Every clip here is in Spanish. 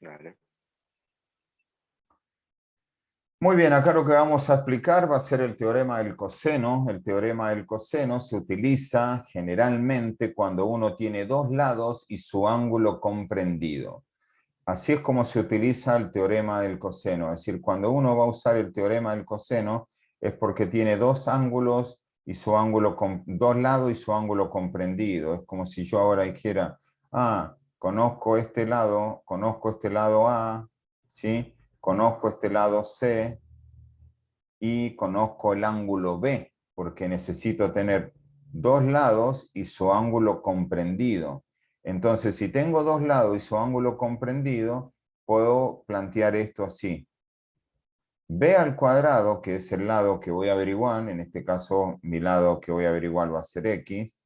Dale. Muy bien, acá lo que vamos a explicar va a ser el teorema del coseno. El teorema del coseno se utiliza generalmente cuando uno tiene dos lados y su ángulo comprendido. Así es como se utiliza el teorema del coseno. Es decir, cuando uno va a usar el teorema del coseno es porque tiene dos ángulos y su ángulo, dos lados y su ángulo comprendido. Es como si yo ahora dijera, conozco este lado A, ¿sí? Conozco este lado C y conozco el ángulo B, porque necesito tener dos lados y su ángulo comprendido. Entonces, si tengo dos lados y su ángulo comprendido, puedo plantear esto así. B al cuadrado, que es el lado que voy a averiguar, en este caso mi lado que voy a averiguar va a ser X,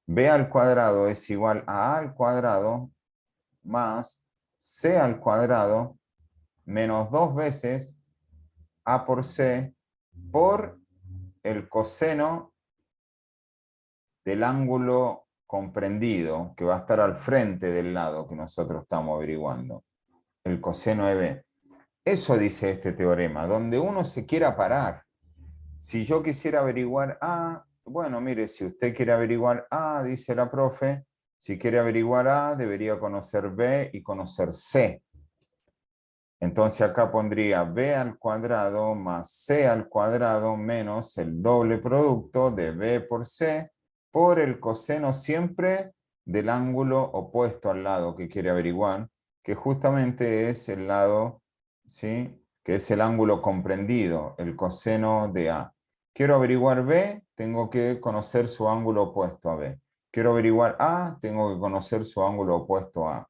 B al cuadrado es igual a al cuadrado más C al cuadrado menos dos veces A por C por el coseno del ángulo comprendido, que va a estar al frente del lado que nosotros estamos averiguando, el coseno de B. Eso dice este teorema, donde uno se quiera parar. Si yo quisiera averiguar A, bueno, mire, si usted quiere averiguar A, dice la profe, si quiere averiguar A, debería conocer B y conocer C. Entonces acá pondría B al cuadrado más C al cuadrado menos el doble producto de B por C por el coseno siempre del ángulo opuesto al lado que quiere averiguar, que justamente es el lado, ¿sí? Que es el ángulo comprendido, el coseno de A. Quiero averiguar B, tengo que conocer su ángulo opuesto a B. Quiero averiguar A, tengo que conocer su ángulo opuesto a A.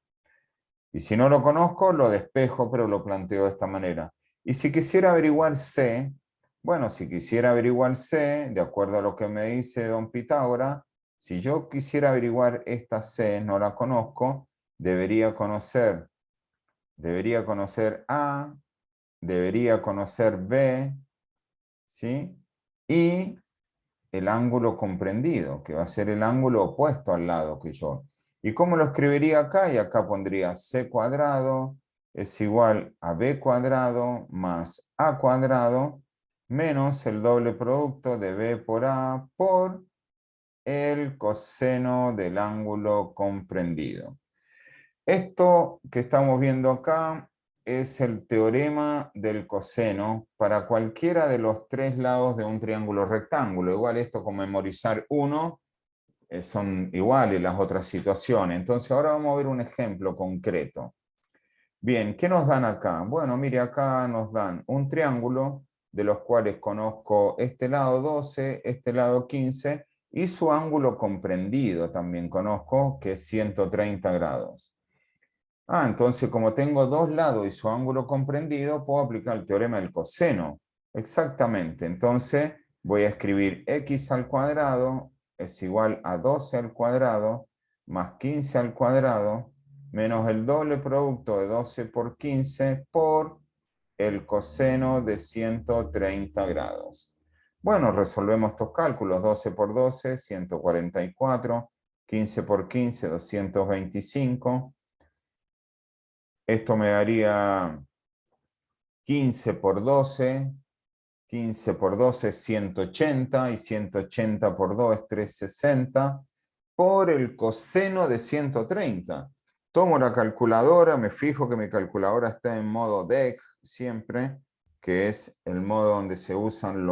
Y si no lo conozco, lo despejo, pero lo planteo de esta manera. Y si quisiera averiguar C, bueno, si quisiera averiguar C, de acuerdo a lo que me dice don Pitágoras, si yo quisiera averiguar esta C, no la conozco, debería conocer A, debería conocer B, ¿sí? Y el ángulo comprendido, que va a ser el ángulo opuesto al lado que yo. ¿Y cómo lo escribiría acá? Y acá pondría C cuadrado es igual a B cuadrado más A cuadrado menos el doble producto de B por A por el coseno del ángulo comprendido. Esto que estamos viendo acá es el teorema del coseno para cualquiera de los tres lados de un triángulo rectángulo. Igual esto con memorizar uno son iguales las otras situaciones. Entonces ahora vamos a ver un ejemplo concreto. Bien, ¿qué nos dan acá? Bueno, mire, acá nos dan un triángulo de los cuales conozco este lado 12, este lado 15 y su ángulo comprendido también conozco, que es 130 grados. Entonces como tengo dos lados y su ángulo comprendido, puedo aplicar el teorema del coseno. Exactamente. Entonces voy a escribir x al cuadrado es igual a 12 al cuadrado más 15 al cuadrado menos el doble producto de 12 por 15 por el coseno de 130 grados. Bueno, resolvemos estos cálculos. 12 por 12, 144. 15 por 15, 225. Esto me daría 15 por 12, 15 por 12 es 180 y 180 por 2 es 360 por el coseno de 130. Tomo la calculadora, me fijo que mi calculadora está en modo DEC siempre, que es el modo donde se usan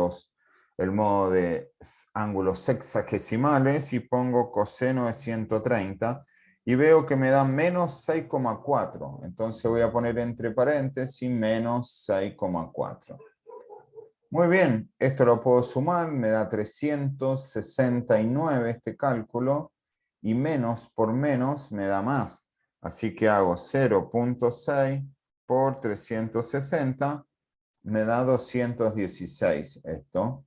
el modo de ángulos sexagesimales y pongo coseno de 130 y veo que me da menos 6,4. Entonces voy a poner entre paréntesis menos 6,4. Muy bien, esto lo puedo sumar, me da 369 este cálculo, y menos por menos me da más. Así que hago 0,6 por 360, me da 216 esto.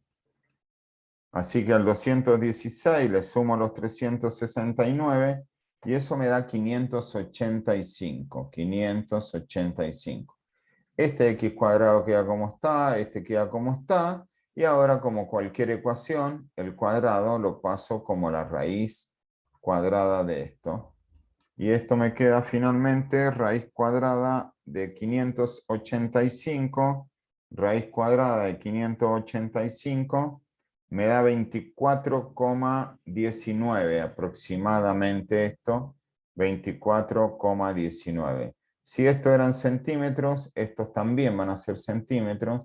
Así que al 216 le sumo los 369 y eso me da 585. 585. Este x cuadrado queda como está, este queda como está, y ahora como cualquier ecuación, el cuadrado lo paso como la raíz cuadrada de esto. Y esto me queda finalmente raíz cuadrada de 585. Raíz cuadrada de 585 me da 24,19 aproximadamente esto. 24,19. Si esto eran centímetros, estos también van a ser centímetros.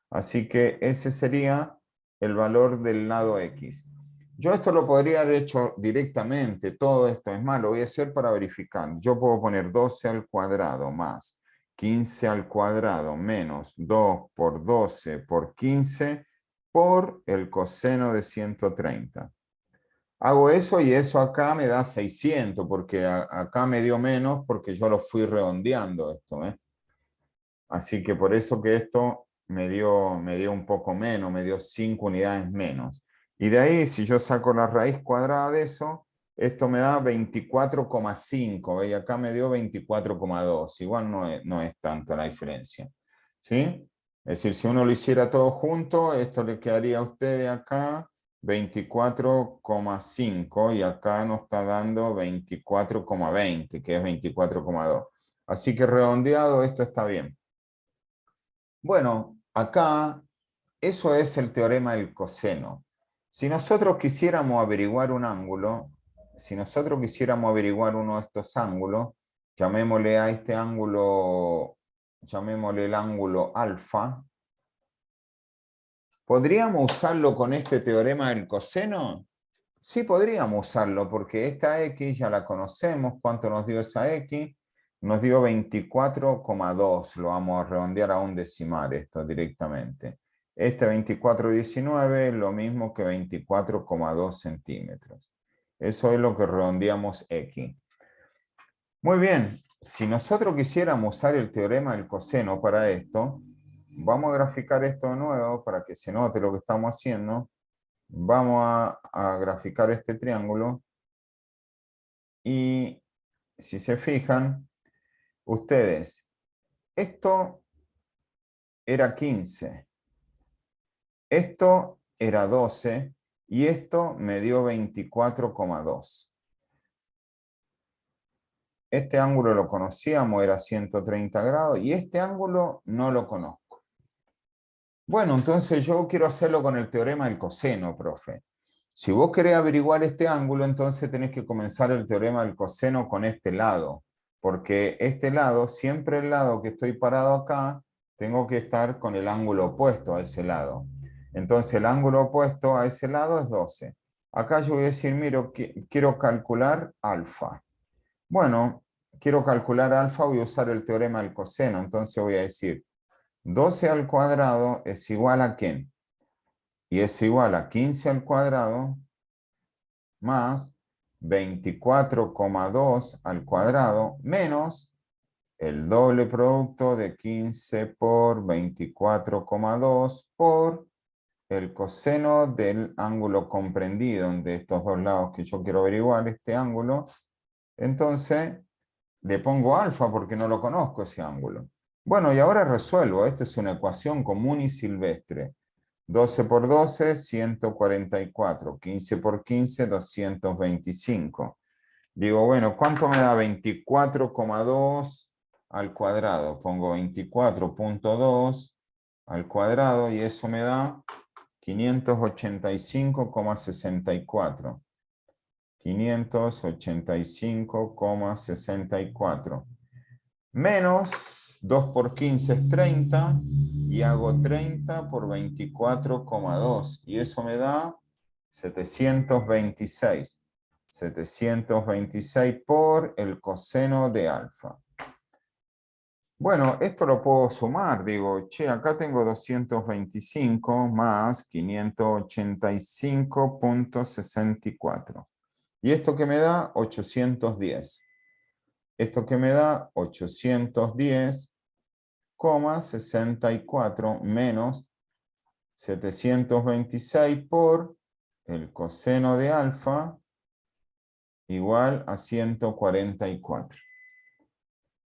Así que ese sería el valor del lado X. Yo esto lo podría haber hecho directamente, todo esto es más, lo voy a hacer para verificar. Yo puedo poner 12 al cuadrado más 15 al cuadrado menos 2 por 12 por 15 por el coseno de 130. Hago eso y eso acá me da 600, porque acá me dio menos porque yo lo fui redondeando esto, ¿eh? Así que por eso que esto me dio un poco menos, me dio 5 unidades menos. Y de ahí, si yo saco la raíz cuadrada de eso, esto me da 24,5. Y acá me dio 24,2. Igual no es tanto la diferencia. ¿Sí? Es decir, si uno lo hiciera todo junto, esto le quedaría a usted acá 24,5 y acá nos está dando 24,20, que es 24,2. Así que redondeado, esto está bien. Bueno, acá eso es el teorema del coseno. Si nosotros quisiéramos averiguar un ángulo, si nosotros quisiéramos averiguar uno de estos ángulos, llamémosle a este ángulo, llamémosle el ángulo alfa, ¿podríamos usarlo con este teorema del coseno? Sí, podríamos usarlo, porque esta X ya la conocemos. ¿Cuánto nos dio esa X? Nos dio 24,2. Lo vamos a redondear a un decimal esto directamente. Este 24,19 es lo mismo que 24,2 centímetros. Eso es lo que redondeamos X. Muy bien. Si nosotros quisiéramos usar el teorema del coseno para esto, vamos a graficar esto de nuevo para que se note lo que estamos haciendo. Vamos a graficar este triángulo y si se fijan, ustedes, esto era 15, esto era 12 y esto me dio 24,2. Este ángulo lo conocíamos, era 130 grados y este ángulo no lo conozco. Bueno, entonces yo quiero hacerlo con el teorema del coseno, profe. Si vos querés averiguar este ángulo, entonces tenés que comenzar el teorema del coseno con este lado, porque este lado, siempre el lado que estoy parado acá, tengo que estar con el ángulo opuesto a ese lado. Entonces el ángulo opuesto a ese lado es 12. Acá yo voy a decir, miro, quiero calcular alfa. Bueno, quiero calcular alfa, voy a usar el teorema del coseno, entonces voy a decir 12 al cuadrado es igual a ¿qué? Y es igual a 15 al cuadrado más 24,2 al cuadrado menos el doble producto de 15 por 24,2 por el coseno del ángulo comprendido de estos dos lados que yo quiero averiguar, este ángulo. Entonces le pongo alfa porque no lo conozco ese ángulo. Bueno, y ahora resuelvo. Esta es una ecuación común y silvestre. 12 por 12, 144. 15 por 15, 225. Digo, bueno, ¿cuánto me da 24,2 al cuadrado? Pongo 24,2 al cuadrado y eso me da 585,64. 585,64. Menos 2 por 15 es 30 y hago 30 por 24,2 y eso me da 726. 726 por el coseno de alfa. Bueno, esto lo puedo sumar, digo, che, acá tengo 225 más 585,64. ¿Y esto que me da? 810. Esto que me da 810,64 menos 726 por el coseno de alfa igual a 144.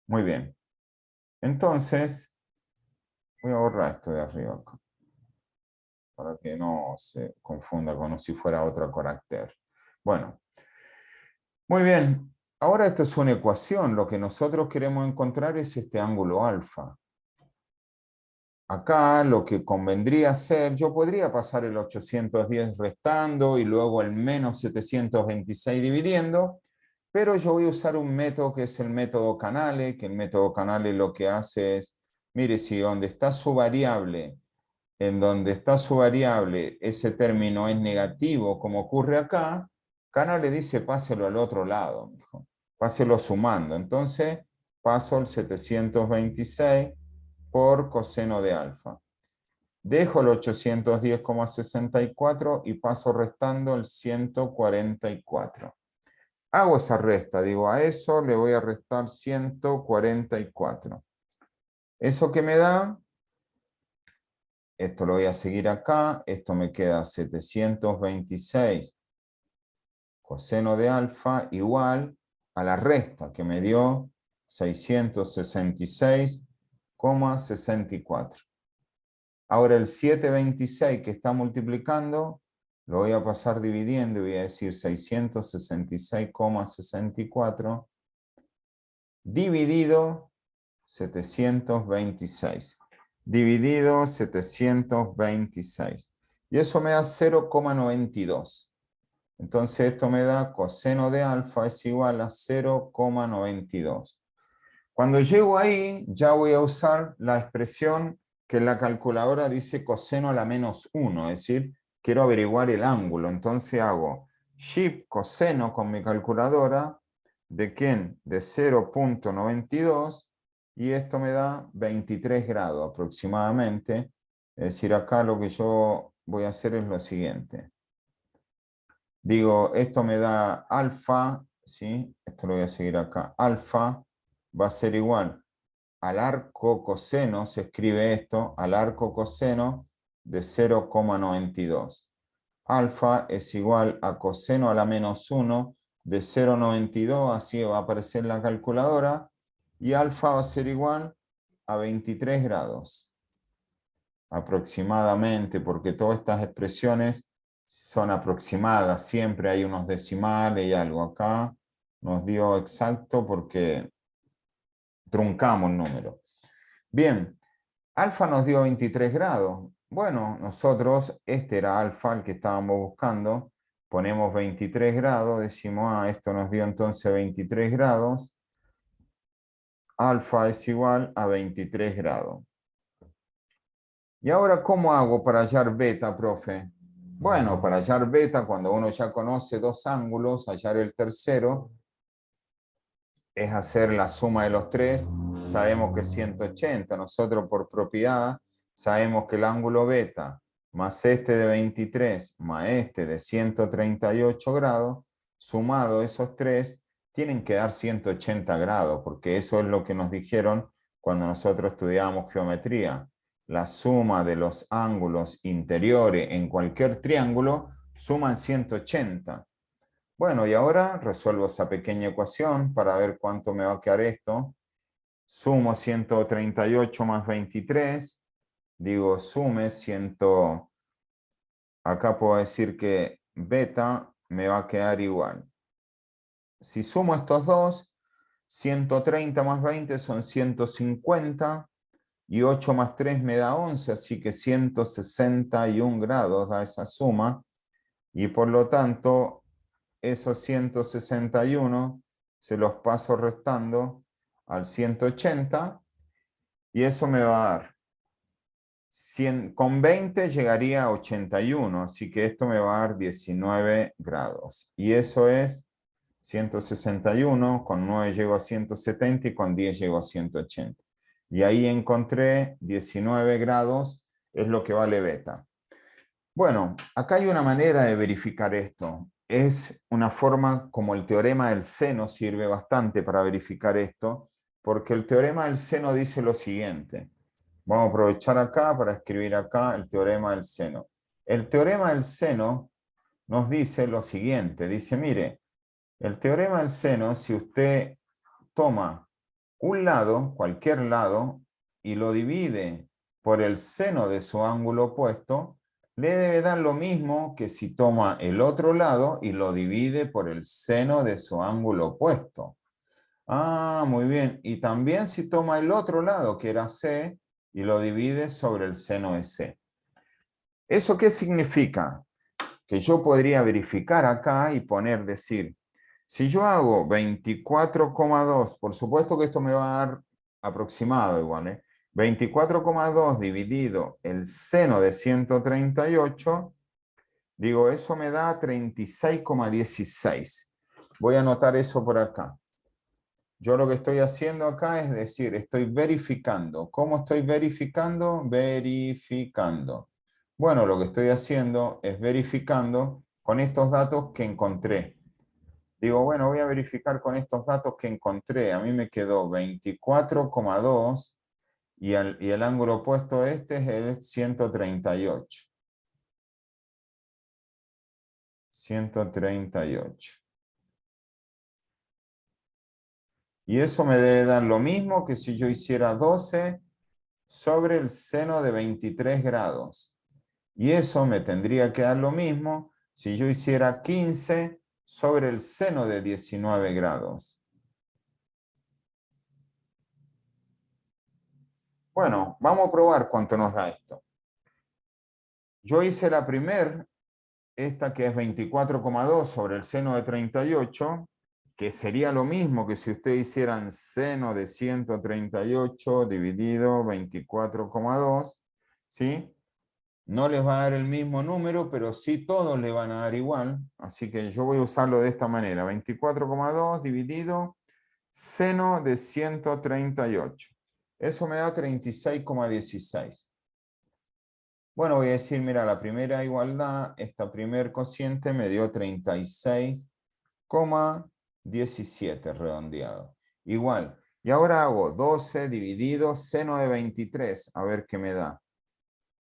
Muy bien. Entonces, voy a borrar esto de arriba acá, para que no se confunda como si fuera otro carácter. Bueno, muy bien. Ahora esto es una ecuación, lo que nosotros queremos encontrar es este ángulo alfa. Acá lo que convendría hacer, yo podría pasar el 810 restando y luego el menos 726 dividiendo, pero yo voy a usar un método que es el método Canale, que el método Canale lo que hace es, mire, si donde está su variable, en donde está su variable, ese término es negativo, como ocurre acá, Canale dice páselo al otro lado, mijo. Páselo sumando. Entonces, paso el 726 por coseno de alfa. Dejo el 810,64 y paso restando el 144. Hago esa resta, digo, a eso le voy a restar 144. ¿Eso que me da? Esto lo voy a seguir acá. Esto me queda 726 coseno de alfa igual a la resta que me dio 666,64. Ahora el 726 que está multiplicando, lo voy a pasar dividiendo y voy a decir 666,64 dividido 726. Dividido 726. Y eso me da 0,92. Entonces esto me da coseno de alfa es igual a 0,92. Cuando llego ahí, ya voy a usar la expresión que en la calculadora dice coseno a la menos 1, es decir, quiero averiguar el ángulo. Entonces hago shift coseno con mi calculadora, ¿de quién? De 0,92, y esto me da 23 grados aproximadamente. Es decir, acá lo que yo voy a hacer es lo siguiente. Digo, esto me da alfa, ¿sí? Esto lo voy a seguir acá. Alfa va a ser igual al arco coseno, se escribe esto, al arco coseno de 0,92. Alfa es igual a coseno a la menos 1 de 0,92, así va a aparecer en la calculadora, y alfa va a ser igual a 23 grados aproximadamente, porque todas estas expresiones son aproximadas, siempre hay unos decimales y algo. Acá nos dio exacto porque truncamos el número. Bien, alfa nos dio 23 grados. Bueno, nosotros, este era alfa, el que estábamos buscando, ponemos 23 grados, decimos, esto nos dio entonces 23 grados. Alfa es igual a 23 grados. ¿Y ahora cómo hago para hallar beta, profe? Bueno, para hallar beta, cuando uno ya conoce dos ángulos, hallar el tercero es hacer la suma de los tres. Sabemos que es 180. Nosotros por propiedad sabemos que el ángulo beta más este de 23 más este de 138 grados, sumado esos tres, tienen que dar 180 grados, porque eso es lo que nos dijeron cuando nosotros estudiábamos geometría. La suma de los ángulos interiores en cualquier triángulo suman 180. Bueno, y ahora resuelvo esa pequeña ecuación para ver cuánto me va a quedar esto. Sumo 138 más 23. Digo, sume 100. Acá puedo decir que beta me va a quedar igual. Si sumo estos dos, 130 más 20 son 150. Y 8 más 3 me da 11, así que 161 grados da esa suma. Y por lo tanto, esos 161 se los paso restando al 180 y eso me va a dar 100, con 20 llegaría a 81, así que esto me va a dar 19 grados. Y eso es 161, con 9 llego a 170 y con 10 llego a 180. Y ahí encontré 19 grados, es lo que vale beta. Bueno, acá hay una manera de verificar esto. Es una forma como el teorema del seno sirve bastante para verificar esto, porque el teorema del seno dice lo siguiente. Vamos a aprovechar acá para escribir acá el teorema del seno. El teorema del seno nos dice lo siguiente. Dice, mire, el teorema del seno, si usted toma un lado, cualquier lado, y lo divide por el seno de su ángulo opuesto, le debe dar lo mismo que si toma el otro lado y lo divide por el seno de su ángulo opuesto. Ah, muy bien. Y también si toma el otro lado, que era C, y lo divide sobre el seno de C. ¿Eso qué significa? Que yo podría verificar acá y decir, si yo hago 24,2, por supuesto que esto me va a dar aproximado igual, ¿eh? 24,2 dividido el seno de 138, digo, eso me da 36,16. Voy a anotar eso por acá. Yo lo que estoy haciendo acá es decir, estoy verificando. ¿Cómo estoy verificando? Verificando. Bueno, lo que estoy haciendo es verificando con estos datos que encontré. Digo, bueno, voy a verificar con estos datos que encontré. A mí me quedó 24,2 y el ángulo opuesto a este es el 138. 138. Y eso me debe dar lo mismo que si yo hiciera 12 sobre el seno de 23 grados. Y eso me tendría que dar lo mismo si yo hiciera 15 sobre el seno de 19 grados. Bueno, vamos a probar cuánto nos da esto. Yo hice la primera, esta que es 24,2 sobre el seno de 38, que sería lo mismo que si ustedes hicieran seno de 138 dividido 24,2, ¿sí? No les va a dar el mismo número, pero sí todos le van a dar igual. Así que yo voy a usarlo de esta manera. 24,2 dividido seno de 138. Eso me da 36,16. Bueno, voy a decir, mira, la primera igualdad, esta primer cociente me dio 36,17 redondeado. Igual. Y ahora hago 12 dividido seno de 23. A ver qué me da.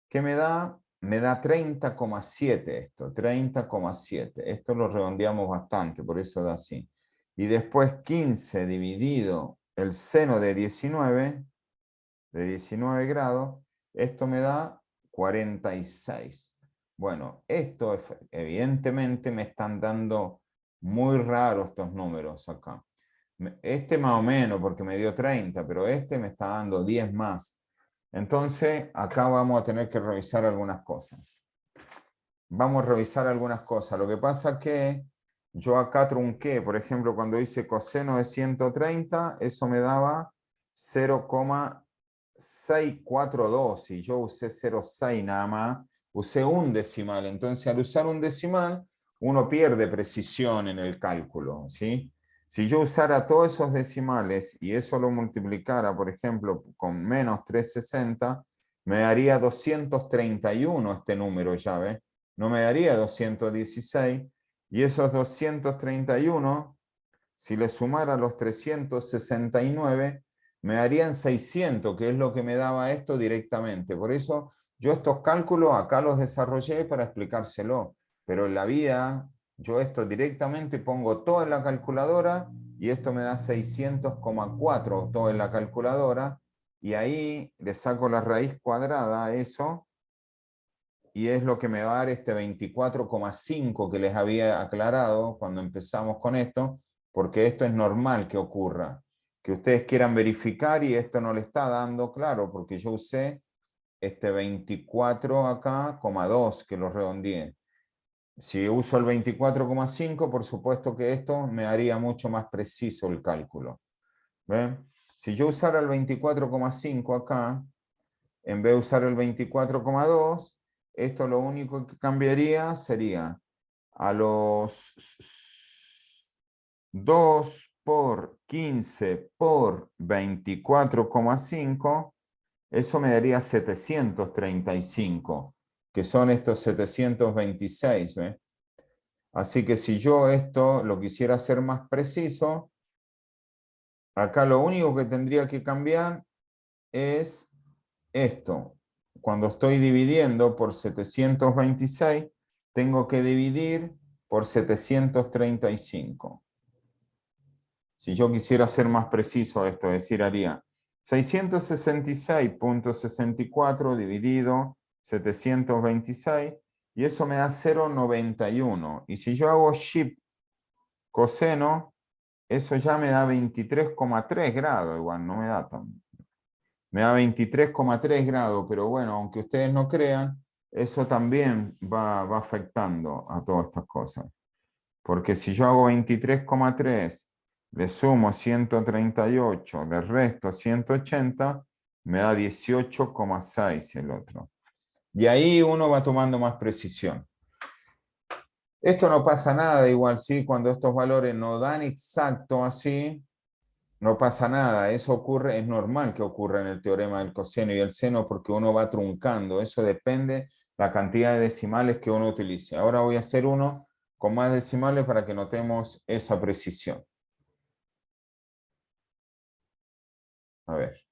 ¿Qué me da? Me da 30,7 esto, 30,7. Esto lo redondeamos bastante, por eso da así. Y después 15 dividido el seno de 19 grados, esto me da 46. Bueno, esto evidentemente me están dando muy raros estos números acá. Este más o menos porque me dio 30, pero este me está dando 10 más. Entonces, acá vamos a tener que revisar algunas cosas. Vamos a revisar algunas cosas. Lo que pasa es que yo acá trunqué, por ejemplo, cuando hice coseno de 130, eso me daba 0,642 y yo usé 0,6 nada más, usé un decimal. Entonces, al usar un decimal, uno pierde precisión en el cálculo, ¿sí? Si yo usara todos esos decimales y eso lo multiplicara, por ejemplo, con menos 360, me daría 231 este número, ya ves. No me daría 216. Y esos 231, si le sumara los 369, me darían 600, que es lo que me daba esto directamente. Por eso yo estos cálculos acá los desarrollé para explicárselo. Pero en la vida yo esto directamente pongo todo en la calculadora y esto me da 600,4 todo en la calculadora y ahí le saco la raíz cuadrada a eso y es lo que me va a dar este 24,5 que les había aclarado cuando empezamos con esto, porque esto es normal que ocurra, que ustedes quieran verificar y esto no le está dando, claro, porque yo usé este 24 acá, 2 que lo redondeé. Si uso el 24,5, por supuesto que esto me haría mucho más preciso el cálculo. ¿Ven? Si yo usara el 24,5 acá, en vez de usar el 24,2, esto lo único que cambiaría sería a los 2 por 15 por 24,5, eso me daría 735, que son estos 726, ¿ves? Así que si yo esto lo quisiera hacer más preciso, acá lo único que tendría que cambiar es esto. Cuando estoy dividiendo por 726, tengo que dividir por 735. Si yo quisiera ser más preciso esto, es decir, haría 666,64 dividido 726, y eso me da 0,91. Y si yo hago shift coseno, eso ya me da 23,3 grados, igual no me da tan. Me da 23,3 grados, pero bueno, aunque ustedes no crean, eso también va afectando a todas estas cosas. Porque si yo hago 23,3, le sumo 138, le resto 180, me da 18,6 el otro. Y ahí uno va tomando más precisión. Esto no pasa nada, igual sí, cuando estos valores no dan exacto así, no pasa nada. Eso ocurre, es normal que ocurra en el teorema del coseno y el seno porque uno va truncando. Eso depende la cantidad de decimales que uno utilice. Ahora voy a hacer uno con más decimales para que notemos esa precisión. A ver.